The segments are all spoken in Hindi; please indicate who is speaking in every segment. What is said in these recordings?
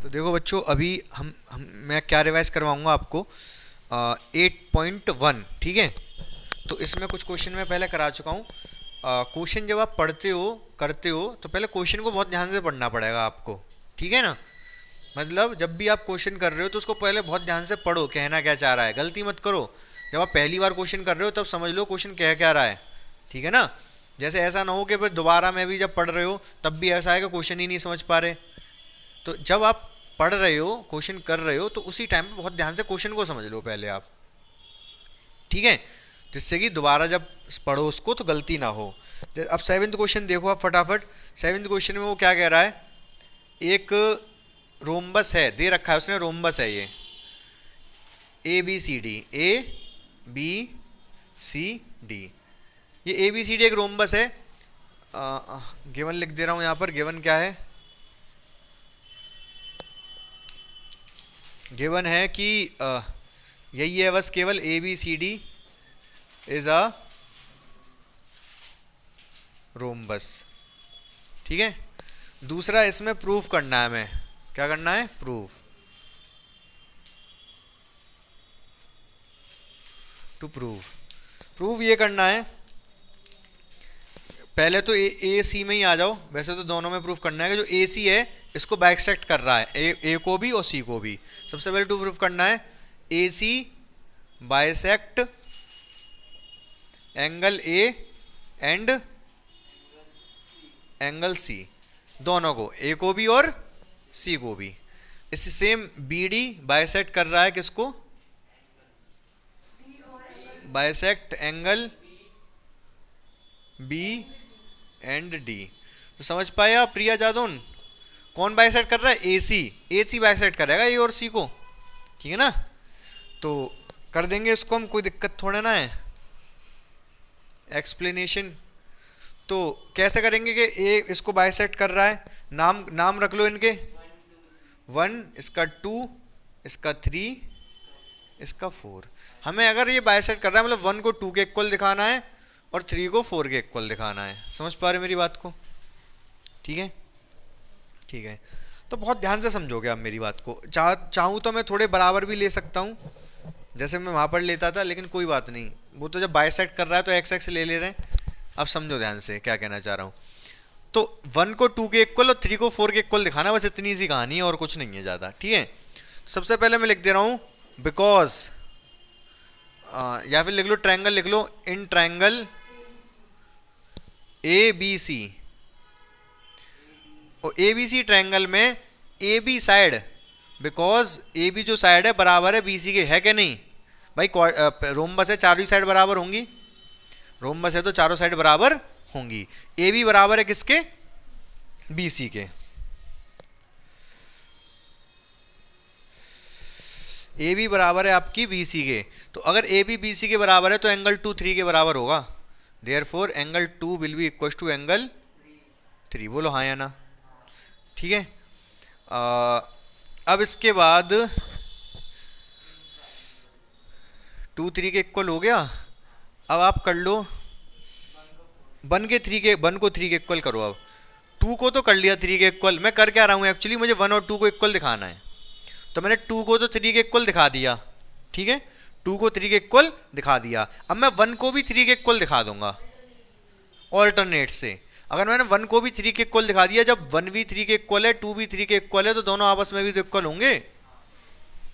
Speaker 1: तो देखो बच्चों, अभी मैं क्या रिवाइज करवाऊंगा आपको 8.1। ठीक है, तो इसमें कुछ क्वेश्चन मैं पहले करा चुका हूँ। क्वेश्चन जब आप पढ़ते हो करते हो तो पहले क्वेश्चन को बहुत ध्यान से पढ़ना पड़ेगा आपको। ठीक है ना, मतलब जब भी आप क्वेश्चन कर रहे हो तो उसको पहले बहुत ध्यान से पढ़ो, कहना क्या चाह रहा है, गलती मत करो। जब आप पहली बार क्वेश्चन कर रहे हो तब समझ लो क्वेश्चन कह क्या रहा है। ठीक है ना, जैसे ऐसा ना हो कि फिर दोबारा में भी जब पढ़ रहे हो तब भी ऐसा है कि क्वेश्चन ही नहीं समझ पा रहे। तो जब आप पढ़ रहे हो, क्वेश्चन कर रहे हो, तो उसी टाइम पे बहुत ध्यान से क्वेश्चन को समझ लो पहले आप। ठीक है, जिससे कि दोबारा जब पढ़ो उसको तो गलती ना हो। अब सेवेंथ क्वेश्चन देखो आप फटाफट। सेवेंथ क्वेश्चन में वो क्या कह रहा है, एक रोम्बस है, दे रखा है उसने, रोम्बस है ये A B C D, A B C D, ये ए बी सी डी एक रोम्बस है। गिवन लिख दे रहा हूँ यहाँ पर। गिवन क्या है, गिवन है कि यही है बस, केवल A B C D is a rhombus. ठीक है, दूसरा इसमें प्रूफ करना है हमें। क्या करना है, प्रूफ, टू प्रूव ये करना है। पहले तो ए सी में ही आ जाओ, वैसे तो दोनों में प्रूफ करना है कि जो ए सी है इसको बाइसेक्ट कर रहा है, ए को भी और सी को भी। सबसे पहले टू प्रूफ करना है A C bisect angle A and angle C, दोनों को, ए को भी और सी को भी। इससे सेम बी डी बाइसेक्ट कर रहा है किसको, bisect angle B and D. तो समझ पाए आप प्रिया जादौन, कौन बाइसेक्ट कर रहा है, ए सी बाइसेक्ट करेगा ए और सी को। ठीक है ना, तो कर देंगे इसको हम, कोई दिक्कत थोड़ा ना है। एक्सप्लेनेशन तो कैसे करेंगे कि ए इसको बाइसेक्ट कर रहा है, नाम रख लो इनके, 1, इसका 2, इसका 3, इसका 4। हमें अगर ये बाइसेक्ट कर रहा है मतलब 1 को 2 के इक्वल दिखाना है और 3 को 4 के इक्वल दिखाना है। समझ पा रहे मेरी बात को? ठीक है, ठीक है, तो बहुत ध्यान से समझोगे आप मेरी बात को। चाहूँ तो मैं थोड़े बराबर भी ले सकता हूँ, जैसे मैं वहाँ पर लेता था, लेकिन कोई बात नहीं, वो तो जब बाइसेक्ट कर रहा है तो एक्स एक्स ले रहे हैं। अब समझो ध्यान से क्या कहना चाह रहा हूँ। तो 1 को 2 के इक्वल और 3 को 4 के इक्वल दिखाना, बस इतनी सी कहानी है और कुछ नहीं है ज़्यादा। ठीक है, सबसे पहले मैं लिख दे रहा हूँ बिकॉज, या फिर लिख लो ट्रायंगल, लिख लो in triangle A B C, और ए बी सी ट्रायंगल में A B side, because A B जो साइड है बराबर है बी सी के, है क्या नहीं भाई? रोम्बस है, चारों ही साइड बराबर होंगी, रोम्बस है तो चारों साइड बराबर होंगी। ए बी बराबर है किसके, बी सी के। ए बी बराबर है आपकी बी सी के, तो अगर ए बी बी सी के बराबर है तो एंगल 2 3 के बराबर होगा। Therefore angle 2 will be equal to angle 3। बोलो हाँ या ना? ठीक है, अब इसके बाद 2 3 के इक्वल हो गया। अब आप कर लो 1 को 3 के इक्वल करो। अब 2 को तो कर लिया 3 के इक्वल। मैं कर क्या रहा हूँ एक्चुअली, मुझे 1 और 2 को इक्वल दिखाना है, तो मैंने 2 को तो 3 के इक्वल दिखा दिया। ठीक है, 2 को 3 के इक्वल दिखा दिया। अब मैं 1 को भी 3 के इक्वल दिखा दूंगा ऑल्टरनेट से। अगर मैंने 1 को भी 3 के इक्वल दिखा दिया, जब 1 भी 3 के इक्वल है 2 भी 3 के इक्वल है, तो दोनों आपस में भी तो इक्वल होंगे।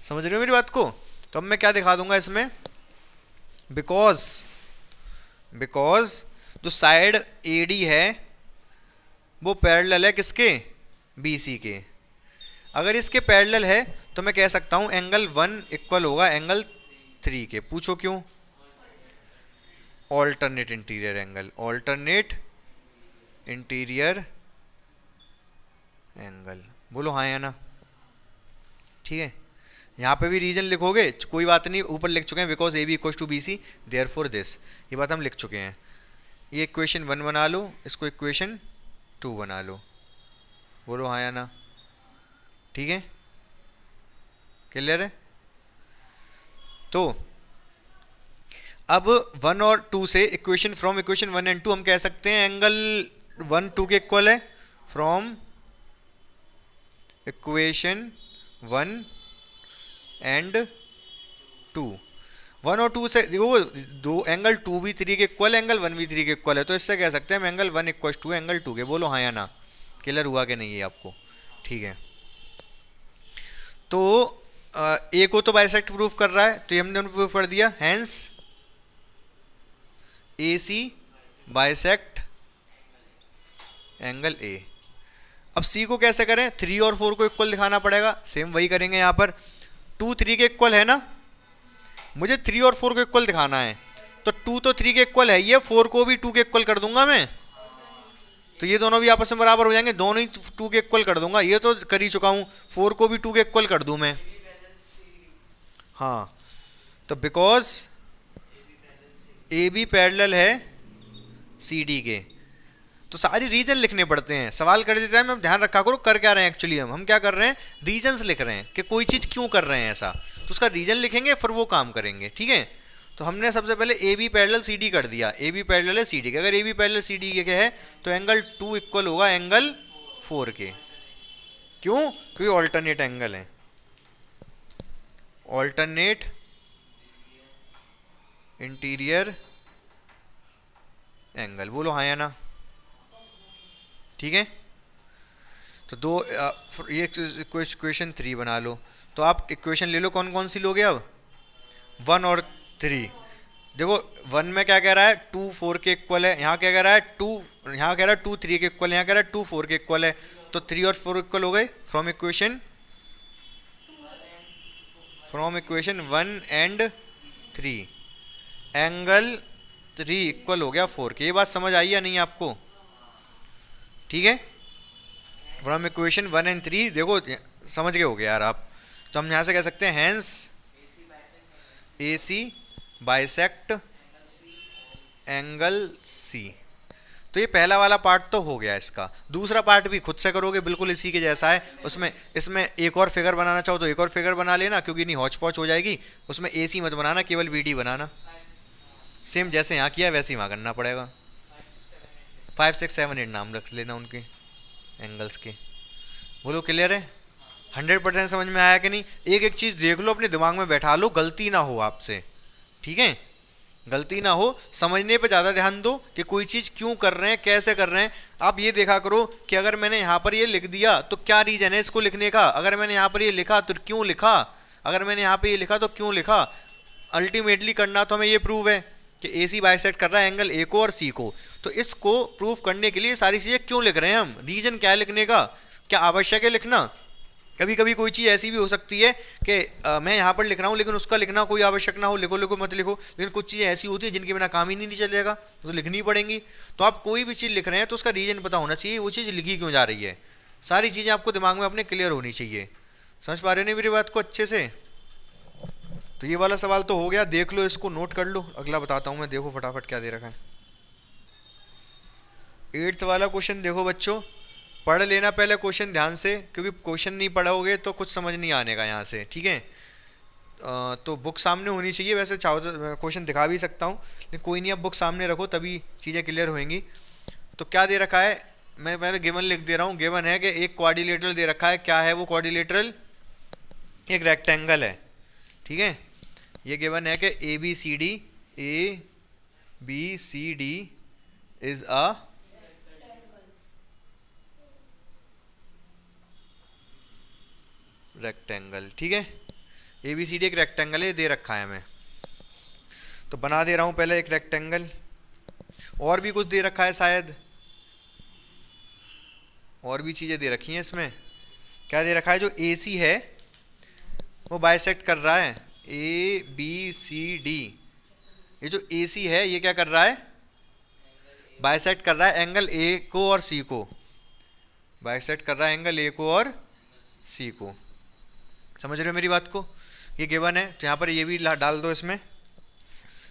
Speaker 1: समझ रहे हो मेरी बात को? तो अब मैं क्या दिखा दूंगा इसमें, बिकॉज जो साइड ए डी है वो पैरेलल है किसके, बी सी के। अगर इसके पैरेलल है तो मैं कह सकता हूं एंगल 1 इक्वल होगा एंगल 3 के। पूछो क्यों? Alternate interior angle, alternate interior angle. बोलो हाँ या ना? ठीक है, यहाँ पे भी रीजन लिखोगे, कोई बात नहीं, ऊपर लिख चुके हैं because A B equal to B C therefore this, ये बात हम लिख चुके हैं। ये इक्वेशन 1 बना लो, इसको इक्वेशन 2 बना लो। बोलो हाँ या ना? ठीक है, क्लियर है? तो अब 1 और 2 से इक्वेशन, फ्रॉम इक्वेशन 1 एंड 2 हम कह सकते हैं एंगल 1 2 के इक्वल है, फ्रॉम इक्वेशन 1 एंड 2। 1 और 2 से देखो, दो एंगल 2 भी 3 के इक्वल, एंगल 1 भी 3 के इक्वल है, तो इससे कह सकते हैं हम एंगल 1 इक्वल टू एंगल 2 के। बोलो हाँ या ना, क्लियर हुआ कि नहीं है आपको? ठीक है, तो ए को तो बाइसेक्ट प्रूफ कर रहा है, तो ये हमने प्रूफ कर दिया, hence A C bisect angle A. अब सी को कैसे करें? 3 और 4 को इक्वल दिखाना पड़ेगा, सेम वही करेंगे यहाँ पर। 2 3 के इक्वल है ना, मुझे 3 और 4 को इक्वल दिखाना है, तो 2 तो 3 के इक्वल है, ये 4 को भी 2 के इक्वल कर दूंगा मैं, तो ये दोनों भी आपस में बराबर हो जाएंगे, दोनों ही 2 के इक्वल कर दूंगा। ये तो कर ही चुका हूँ, 4 को भी 2 के इक्वल कर दूं मैं। हाँ, तो बिकॉज ए बी पैरेलल है सी डी के, तो सारी रीजन लिखने पड़ते हैं। सवाल कर देता है, मैं ध्यान रखा करो कर क्या रहे हैं एक्चुअली, हम क्या कर रहे हैं, रीजन्स लिख रहे हैं कि कोई चीज़ क्यों कर रहे हैं ऐसा, तो उसका रीजन लिखेंगे फिर वो काम करेंगे। ठीक है, तो हमने सबसे पहले A B parallel C D कर दिया, ए बी पैरेलल है सी डी के, अगर A B parallel C D के है तो एंगल 2 इक्वल होगा एंगल 4 के। क्यों? क्योंकि ऑल्टरनेट एंगल है, ऑल्टरनेट इंटीरियर एंगल। बोलो हाँ या ना? ठीक है, तो दो ये इक्वेशन 3 बना लो। तो आप इक्वेशन ले लो, कौन कौन सी लोगे अब? 1 और 3। देखो 1 में क्या कह रहा है, 2 4 के इक्वल है, यहाँ क्या कह रहा है 2, यहाँ कह रहा है 2 3 के इक्वल है, यहाँ कह रहा है 2 4 के इक्वल है, तो 3 और 4 इक्वल हो गए from equation 1 and 3। Angle 3 equal हो गया 4 के। ये बात समझ आई या नहीं आपको? ठीक है, फ्रॉम इक्वेशन 1 एंड 3, देखो समझ गए हो गए यार आप। तो हम यहाँ से कह सकते हैं hence A C bisect angle C. तो ये पहला वाला पार्ट तो हो गया इसका। दूसरा पार्ट भी खुद से करोगे, बिल्कुल इसी के जैसा है। उसमें इसमें एक और फिगर बनाना चाहो तो एक और फिगर बना लेना, क्योंकि नहीं हौच पौच हो जाएगी। उसमें ए सी मत बनाना, केवल बी डी बनाना। सेम जैसे यहाँ किया वैसे ही वहाँ करना पड़ेगा। 5 6 7 8 नाम रख लेना उनके एंगल्स के। बोलो क्लियर है? 100% समझ में आया कि नहीं? एक एक चीज़ देख लो, अपने दिमाग में बैठा लो, गलती ना हो आपसे। ठीक है, गलती ना हो, समझने पे ज़्यादा ध्यान दो कि कोई चीज़ क्यों कर रहे हैं, कैसे कर रहे हैं। आप ये देखा करो कि अगर मैंने यहाँ पर ये लिख दिया तो क्या रीज़न है इसको लिखने का, अगर मैंने यहाँ पर ये लिखा तो क्यों लिखा, अगर मैंने यहाँ पर ये लिखा तो क्यों लिखा। अल्टीमेटली करना तो हमें ये प्रूव है कि ए सी बाइसेक्ट कर रहा है एंगल ए को और सी को, तो इसको प्रूव करने के लिए सारी चीज़ें क्यों लिख रहे हैं हम, रीजन क्या है लिखने का, क्या आवश्यक है लिखना। कभी कभी कोई चीज़ ऐसी भी हो सकती है कि मैं यहाँ पर लिख रहा हूँ लेकिन उसका लिखना कोई आवश्यक ना हो, लिखो लिखो मत लिखो, लेकिन कुछ चीज़ें ऐसी होती है जिनके बिना काम ही नहीं चलेगा, तो लिखनी पड़ेंगी। तो आप कोई भी चीज़ लिख रहे हैं तो उसका रीजन पता होना चाहिए, वो चीज़ लिखी क्यों जा रही है। सारी चीज़ें आपको दिमाग में अपने क्लियर होनी चाहिए। समझ पा रहे नहीं मेरी बात को अच्छे से? तो ये वाला सवाल तो हो गया, देख लो इसको, नोट कर लो। अगला बताता हूँ मैं, देखो फटाफट क्या दे रखा है। 8th वाला क्वेश्चन देखो बच्चों, पढ़ लेना पहले क्वेश्चन ध्यान से, क्योंकि क्वेश्चन नहीं पढ़ोगे तो कुछ समझ नहीं आने का यहाँ से। ठीक है, तो बुक सामने होनी चाहिए, वैसे चाहो तो क्वेश्चन दिखा भी सकता हूँ, लेकिन कोई नहीं, अब बुक सामने रखो तभी चीज़ें क्लियर होंगी। तो क्या दे रखा है, मैं पहले गिवन लिख दे रहा हूँ। गिवन है कि एक क्वाड्रिलेटरल दे रखा है। क्या है वो क्वाड्रिलेटरल? एक रेक्टेंगल है। ठीक है, ये गिवन है कि A B C D is a rectangle. ठीक है, ए बी सी डी एक रेक्टेंगल है, दे रखा है हमें, तो बना दे रहा हूं पहले एक रेक्टेंगल। और भी कुछ दे रखा है शायद, और भी चीज़ें दे रखी हैं इसमें। क्या दे रखा है? जो ए सी है वो बाइसेक्ट कर रहा है ए बी सी डी। ये जो ए सी है ये क्या कर रहा है? बाइसेक्ट कर रहा है एंगल ए को और सी को, बाइसेक्ट कर रहा है एंगल ए को और सी को। समझ रहे हो मेरी बात को? ये गिवन है तो यहाँ पर ये भी डाल दो इसमें।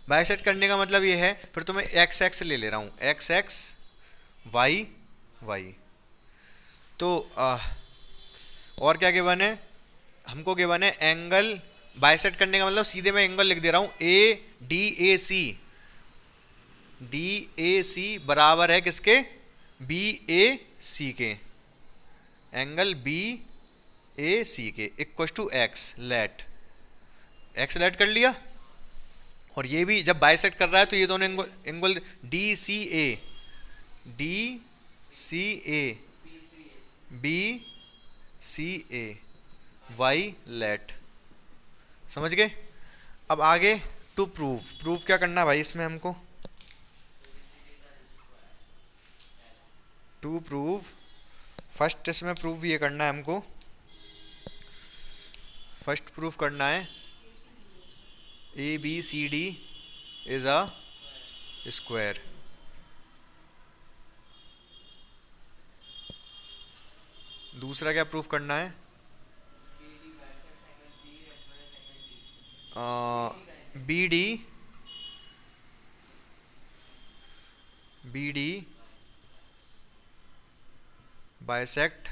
Speaker 1: बाइसेक्ट करने का मतलब ये है, फिर तो मैं एक्स एक्स ले रहा हूँ, एक्स एक्स वाई वाई। तो और क्या गिवन है हमको? गिवन है एंगल, बाइसेक्ट करने का मतलब सीधे मैं एंगल लिख दे रहा हूँ, A D A C. D ए सी बराबर है किसके? बी ए सी के। एंगल बी ए सी के equal to x let, x let कर लिया। और ये भी जब बाइसेक्ट कर रहा है तो ये दोनों angle D C A, D C A, B C A, Y late. समझ गए? अब आगे टू प्रूव, प्रूव क्या करना भाई इसमें हमको, टू प्रूव फर्स्ट इसमें प्रूव ये करना है हमको, फर्स्ट प्रूफ करना है A B C D is a square. दूसरा क्या प्रूफ करना है, B D, B D bisect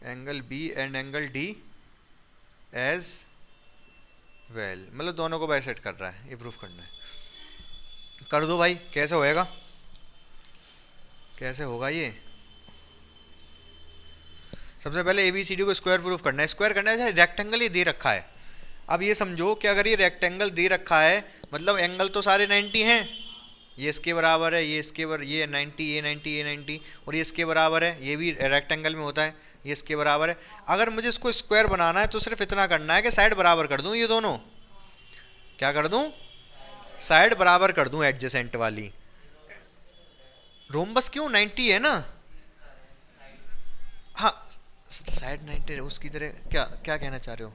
Speaker 1: angle B and angle D as well, मतलब दोनों को बाइसेक्ट कर रहा है, ये प्रूफ करना है। कर दो भाई, कैसे होएगा, कैसे होगा ये? सबसे पहले ए बी सी डी को स्क्वायर प्रूफ करना है, स्क्वायर करना है, रेक्टेंगल ही दे रखा है। अब ये समझो कि अगर ये रेक्टेंगल दे रखा है मतलब एंगल तो सारे 90 हैं, ये इसके बराबर है, ये इसके बराबर, ये 90, ये 90, ये 90, और ये इसके बराबर है, ये भी रेक्टेंगल में होता है, ये इसके बराबर है। अगर मुझे इसको स्क्वायर बनाना है तो सिर्फ इतना करना है कि साइड बराबर कर दूं, ये दोनों क्या कर दूं, साइड बराबर कर दूं एडजेसेंट वाली। रोम्बस क्यों 90 है ना, हाँ साइड 90 उसकी तरह, क्या क्या कहना चाह रहे हो?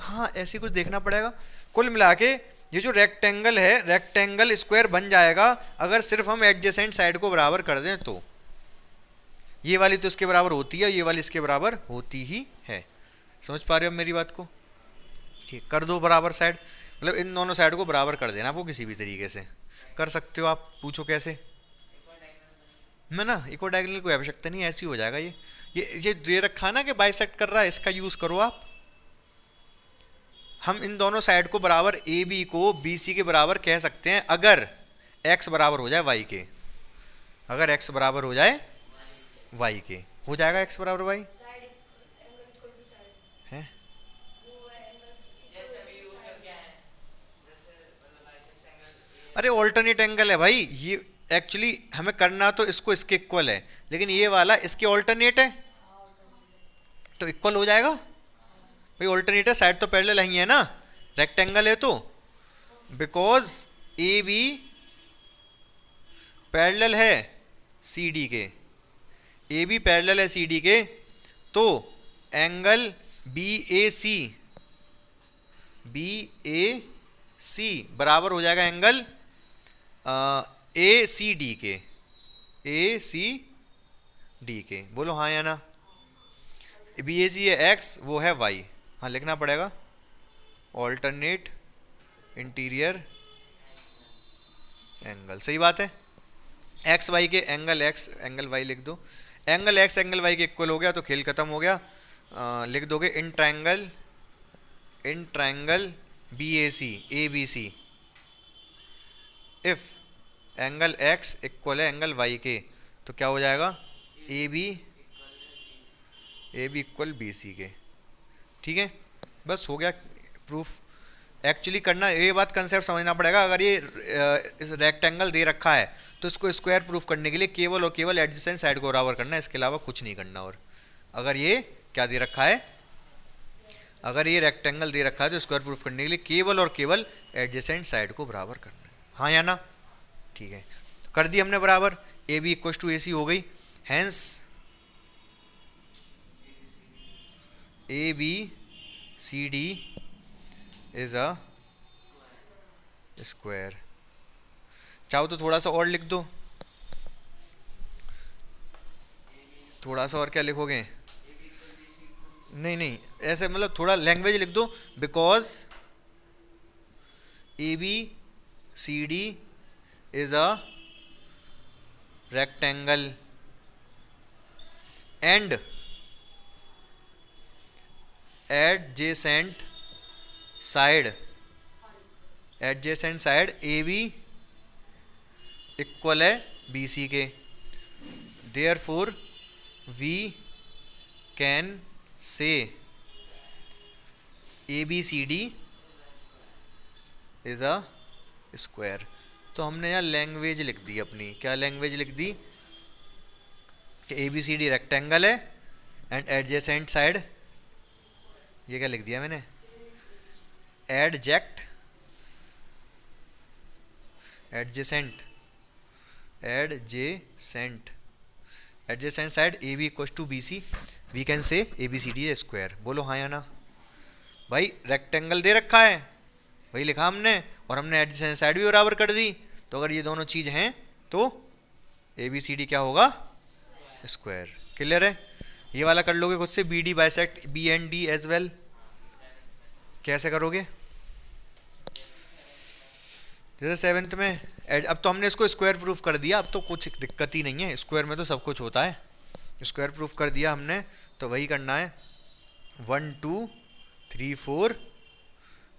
Speaker 1: हाँ ऐसे कुछ देखना पड़ेगा। कुल मिला के ये जो रेक्टेंगल है, रेक्टेंगल स्क्वायर बन जाएगा अगर सिर्फ हम एडजेसेंट साइड को बराबर कर दें तो। ये वाली तो इसके बराबर होती है, ये वाली इसके बराबर होती ही है। समझ पा रहे हो मेरी बात को? ठीक, कर दो बराबर साइड, मतलब इन दोनों साइड को बराबर कर देना आपको, किसी भी तरीके से कर सकते हो आप। पूछो कैसे? मैं ना इक्वल डायगोनल कोई आवश्यकता नहीं, ऐसे ही हो जाएगा। ये दे रखा ना कि बाइसेक्ट कर रहा है, इसका यूज करो आप। हम इन दोनों साइड को बराबर ए बी को बी सी के बराबर कह सकते हैं अगर एक्स बराबर हो जाए वाई के, अगर एक्स बराबर हो जाए वाई के, हो जाएगा एक्स बराबर वाई है। अरे ऑल्टरनेट एंगल है भाई ये, एक्चुअली हमें करना तो इसको इसके इक्वल है, लेकिन ये वाला इसके ऑल्टरनेट है तो इक्वल हो जाएगा भाई। ऑल्टरनेट है, साइड तो पैरेलल ही है ना, रेक्टेंगल है तो, बिकॉज ए बी पैरेलल है सी डी के, ए बी पैरेलल है सी डी के, तो angle B A C, B A सी बराबर हो जाएगा एंगल ए सी डी के, ए सी डी के। बोलो हाँ या ना? बी ए सी है एक्स, वो है वाई, हाँ लिखना पड़ेगा ऑल्टरनेट इंटीरियर एंगल। सही बात है, एक्स वाई के एंगल एक्स एंगल वाई लिख दो, एंगल एक्स एंगल वाई के इक्वल हो गया तो खेल खत्म हो गया। लिख दोगे in triangle B A C A B C if angle x equal है एंगल वाई के, तो क्या हो जाएगा A B equal B C के। ठीक है, बस हो गया प्रूफ। एक्चुअली करना ये बात कंसेप्ट समझना पड़ेगा। अगर ये इस रेक्टेंगल दे रखा है तो इसको स्क्वायर प्रूफ करने के लिए केवल और केवल एडजेसेंट साइड को बराबर करना है, इसके अलावा कुछ नहीं करना। और अगर ये क्या दे रखा है, अगर ये रेक्टेंगल दे रखा है तो स्क्वायर प्रूफ करने के लिए केवल और केवल एडजेसेंट साइड को बराबर करना है। हाँ या ना? ठीक है, तो कर दी हमने बराबर, A B equal to A C हो गई। Hence A B C D is a square. चाहो तो थोड़ा सा और लिख दो, थोड़ा सा और क्या लिखोगे? नहीं नहीं, ऐसे मतलब थोड़ा लैंग्वेज लिख दो, because A B C D is a rectangle and adjacent side A B equal है बी सी के। Therefore we can say ABCD is a square. तो हमने यहाँ लैंग्वेज लिख दी अपनी, क्या लैंग्वेज लिख दी कि ABCD रेक्टेंगल है एंड एडजेसेंट साइड, ये क्या लिख दिया मैंने, adjacent side AB equals to BC, we can say ABCD a square. बोलो हाँ या ना। भाई रेक्टेंगल दे रखा है, वही लिखा हमने, और हमने एडजेसेंट साइड भी बराबर कर दी, तो अगर ये दोनों चीज़ हैं तो ABCD क्या होगा, स्क्वायर। क्लियर है। ये वाला कर लोगे खुद से, BD bisect B and D as well, कैसे करोगे, जैसे सेवेंथ में अब तो हमने इसको स्क्वायर प्रूफ कर दिया, अब तो कुछ दिक्कत ही नहीं है, स्क्वायर में तो सब कुछ होता है, स्क्वायर प्रूफ कर दिया हमने, तो वही करना है 1 2 3 4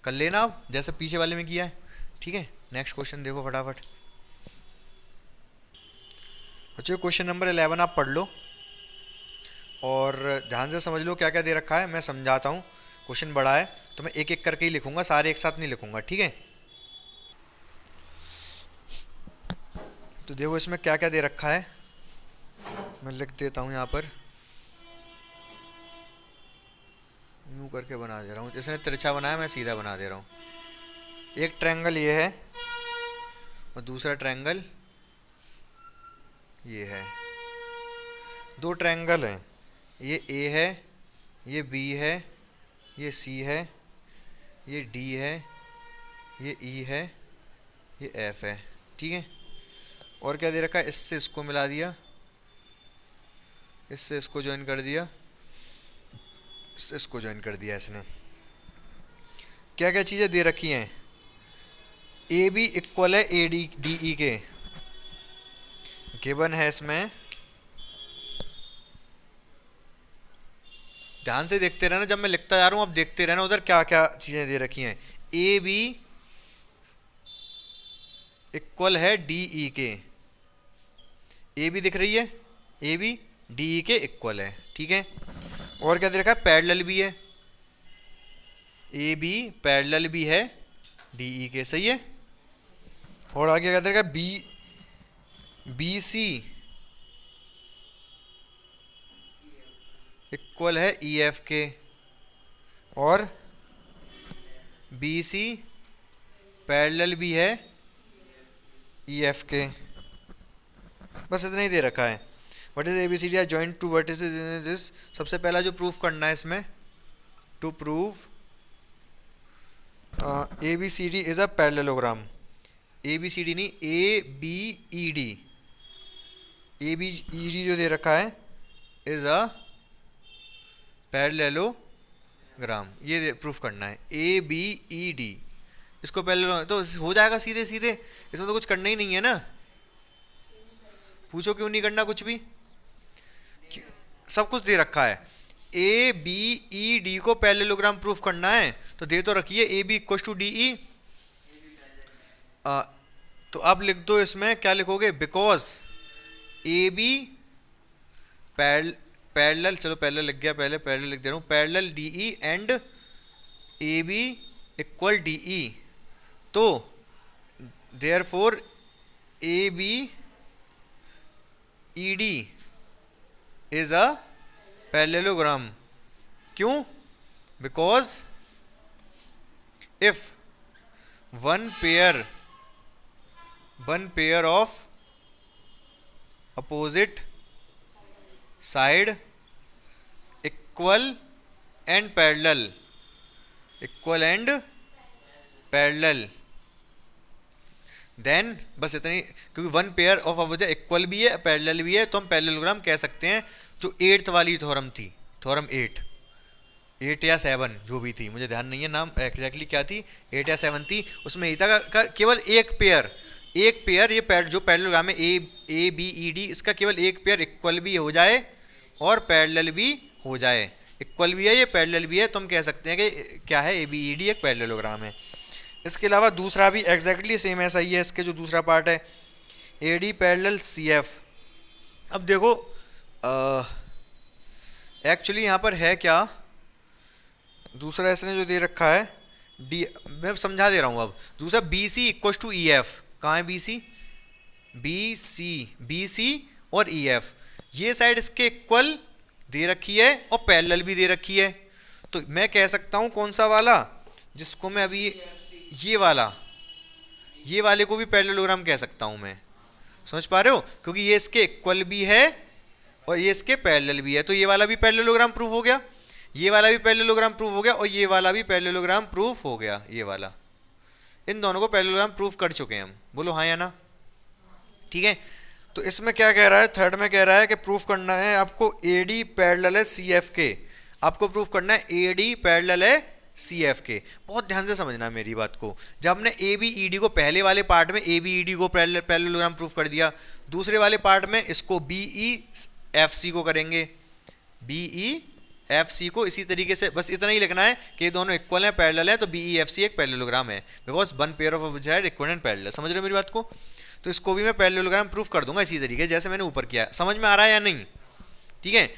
Speaker 1: कर लेना अब, जैसे पीछे वाले में किया है। ठीक है, नेक्स्ट क्वेश्चन देखो फटाफट बच्चों। क्वेश्चन नंबर 11 आप पढ़ लो और ध्यान से समझ लो क्या क्या दे रखा है, मैं समझाता हूँ। क्वेश्चन बड़ा है तो मैं एक एक करके ही लिखूंगा, सारे एक साथ नहीं लिखूंगा, ठीक है। तो देखो इसमें क्या क्या दे रखा है, मैं लिख देता हूँ यहाँ पर, यूँ करके बना दे रहा हूँ, जिसने तिरछा बनाया मैं सीधा बना दे रहा हूँ। एक ट्रायंगल ये है और दूसरा ट्रायंगल ये है, दो ट्रायंगल हैं, ये A है, ये B है, ये C है, ये D है, ये E है, ये F है, ठीक है। और क्या दे रखा है, इससे इसको मिला दिया, इससे इसको ज्वाइन कर दिया, इससे इसको ज्वाइन कर दिया इसने। क्या क्या चीज़ें दे रखी हैं, AB इक्वल है AD DE के, गिवन है इसमें, ध्यान से देखते रहना, जब मैं लिखता जा रहा हूँ अब देखते रहना उधर क्या क्या चीज़ें दे रखी हैं। AB इक्वल है DE के, AB दिख रही है, AB DE के इक्वल है, ठीक है। और क्या दे रखा है, पैरेलल भी है, AB पैरेलल भी है DE के, सही है। और आगे क्या दे रखा है, BC इक्वल है EF के, और BC पैरेलल भी है EF के, बस इतना ही दे रखा है। What is ABCD are joint to vertices in this. सबसे पहला जो प्रूफ करना है इसमें, to prove ABCD is a parallelogram, ABCD नहीं ABED, ABED जो दे रखा है इज अ पैरेललोग्राम, ये प्रूफ करना है ABED, इसको पहले तो हो जाएगा सीधे सीधे, इसमें तो कुछ करना ही नहीं है ना। पूछो क्यों नहीं करना कुछ भी, सब कुछ दे रखा है। ABED को पैरेललोग्राम प्रूफ करना है तो दे तो रखिए AB इक्वल टू DE, तो अब लिख दो इसमें, क्या लिखोगे, बिकॉज AB पैरेलल, चलो पैरेलल लिख गया, पहले पैरेलल लिख दे रहा हूँ, parallel DE and AB equal DE, तो therefore ABED is a parallelogram. क्यों, because if one pair of opposite side equal and parallel then, बस इतनी, क्योंकि one pair of opposite equal भी है पैरेलल भी है, तो हम पैरेललोग्राम कह सकते हैं। जो 8th वाली थ्योरम थी, थ्योरम 8 या 7 जो भी थी, मुझे ध्यान नहीं है नाम एग्जैक्टली क्या थी, 8 या 7 थी, उसमें यही था केवल एक पेयर ये जो पैरेललोग्राम है ABED, इसका केवल एक पेयर इक्वल भी हो जाए और पैरेलल भी हो जाए, इक्वल भी है ये पैरेलल भी है, तो हम कह सकते हैं कि क्या है, ABED एक पैरेललोग्राम है। इसके अलावा दूसरा भी एग्जैक्टली सेम ऐसा ही है, इसके जो दूसरा पार्ट है AD पैरेलल CF अब देखो एक्चुअली यहाँ पर है क्या, दूसरा इसने जो दे रखा है डी, मैं समझा दे रहा हूँ। अब दूसरा B C equal to E F, कहाँ है बी सी, बी सी और ई एफ, ये साइड इसके इक्वल दे रखी है और पैरेलल भी दे रखी है। तो मैं कह सकता हूँ कौन सा वाला, जिसको मैं अभी ये वाला, ये वाले को भी पैरेललोग्राम कह सकता हूँ मैं, समझ पा रहे हो, क्योंकि ये इसके इक्वल भी है और ये इसके पैरेलल भी है। तो ये वाला भी पैरेललोग्राम प्रूफ हो गया, ये वाला भी पैरेललोग्राम प्रूफ हो गया और ये वाला भी पैरेललोग्राम प्रूफ हो गया। ये वाला, इन दोनों को पैरेललोग्राम प्रूफ कर चुके हैं हम, बोलो हाँ या ना। ठीक है, तो इसमें क्या कह रहा है, थर्ड में कह रहा है कि प्रूफ करना है आपको ए डी पैरेलल है सी एफ के, आपको प्रूफ करना है ए डी पैरेलल है सी एफ के। बहुत ध्यान से समझना है मेरी बात को। जब हमने ए बी ई डी को पहले वाले पार्ट में ए बी ई डी को पैरेललोग्राम प्रूफ कर दिया, दूसरे वाले पार्ट में इसको बी ई एफ सी को करेंगे, बी ई एफ सी को इसी तरीके से, बस इतना ही लिखना है कि ये दोनों इक्वल हैं, पैरेलल है, तो बी ई एफ सी एक पैरेललोग्राम है, because one pair of object है इक्वल एंड पैरेलल। समझ रहे हो मेरी बात को। तो इसको भी मैं पैरेललोग्राम प्रूफ कर दूंगा इसी तरीके जैसे मैंने ऊपर किया। समझ में आ रहा है या नहीं। ठीक है,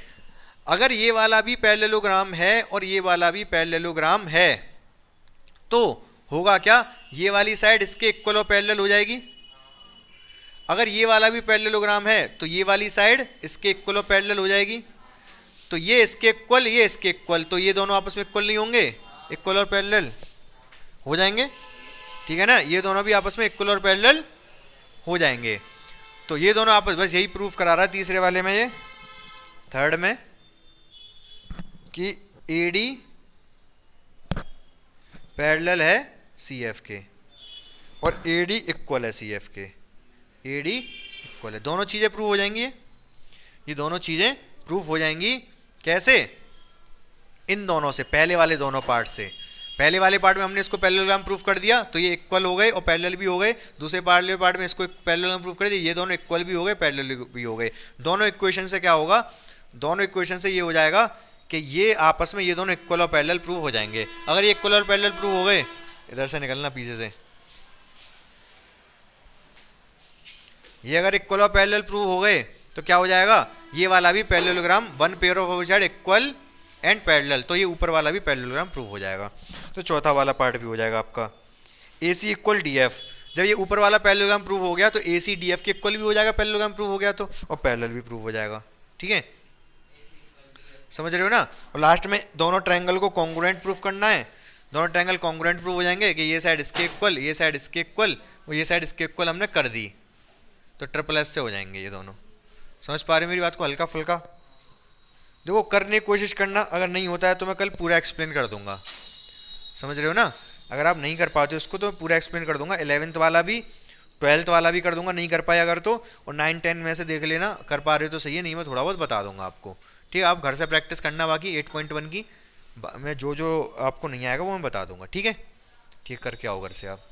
Speaker 1: अगर ये वाला भी पैरेललोग्राम है और ये वाला भी पैरेललोग्राम है तो होगा क्या, ये वाली साइड इसके इक्वल और पैरेलल हो जाएगी। अगर ये वाला भी पैरेललोग्राम है तो ये वाली साइड इसके इक्वल और पैरेलल हो जाएगी। तो ये इसके इक्वल, ये इसके इक्वल, तो ये दोनों आपस में इक्वल नहीं होंगे, इक्वल और पैरेलल हो जाएंगे। ठीक है ना, ये दोनों भी आपस में इक्वल और पैरेलल हो जाएंगे। तो ये दोनों आपस, बस यही प्रूफ करा रहा है तीसरे वाले में, ये थर्ड में, कि ए डी पैरेलल है सी एफ के और ए डी इक्वल है सी एफ के, ए डी इक्वल है। दोनों चीज़ें प्रूव हो जाएंगी, ये दोनों चीज़ें प्रूफ हो जाएंगी। कैसे, इन दोनों से, पहले वाले दोनों पार्ट से। पहले वाले पार्ट में हमने इसको पैरेललोग्राम प्रूफ कर दिया तो ये इक्वल हो गए और पैरेलल भी हो गए। दूसरे पार्ट में इसको पैरेललोग्राम प्रूफ कर दिया, ये दोनों इक्वल भी हो गए, पैरेलल भी हो गए। दोनों इक्वेशन से क्या होगा, दोनों इक्वेशन से ये हो जाएगा कि ये आपस में, ये दोनों इक्वल और पैरेलल प्रूफ हो जाएंगे। अगर ये इक्वल और पैरेलल प्रूफ हो गए, इधर से निकलना पीछे से, ये अगर इक्वल और पैरेलल प्रूफ हो गए तो क्या हो जाएगा, ये वाला भी parallelogram, one pair of object equal and parallel, तो ये ऊपर वाला भी पैरेललोग्राम प्रूफ हो जाएगा। तो चौथा वाला पार्ट भी हो जाएगा आपका ए सी इक्वल डी एफ। जब ये ऊपर वाला पैरेललोग्राम प्रूफ हो गया तो ए सी डी एफ के इक्वल भी हो जाएगा, पैरेललोग्राम प्रूफ हो गया तो, और पैरेलल भी प्रूफ हो जाएगा। ठीक है, समझ रहे हो ना। और लास्ट में दोनों ट्रायंगल को कॉन्ग्रुएंट प्रूफ करना है। दोनों ट्रायंगल कॉन्ग्रुएंट प्रूफ हो जाएंगे कि ये साइड इसके इक्वल, ये साइड इसके इक्वल और ये साइड इसके इक्वल हमने कर दी, तो ट्रिपल एस से हो जाएंगे ये दोनों। समझ पा रहे हो मेरी बात को, हल्का फुल्का देखो करने की कोशिश करना। अगर नहीं होता है तो मैं कल पूरा एक्सप्लेन कर दूंगा, समझ रहे हो ना। अगर आप नहीं कर पाते उसको तो मैं पूरा एक्सप्लेन कर दूंगा। 11th वाला भी 12th वाला भी कर दूंगा, नहीं कर पाए अगर तो, और 9 10 में से देख लेना, कर पा रहे हो तो सही है, नहीं मैं थोड़ा बहुत बता दूंगा आपको। ठीक है, आप घर से प्रैक्टिस करना, बाकी 8.1 की मैं जो जो आपको नहीं आएगा वो मैं बता दूंगा। ठीक है, ठीक करके आओ घर से आप।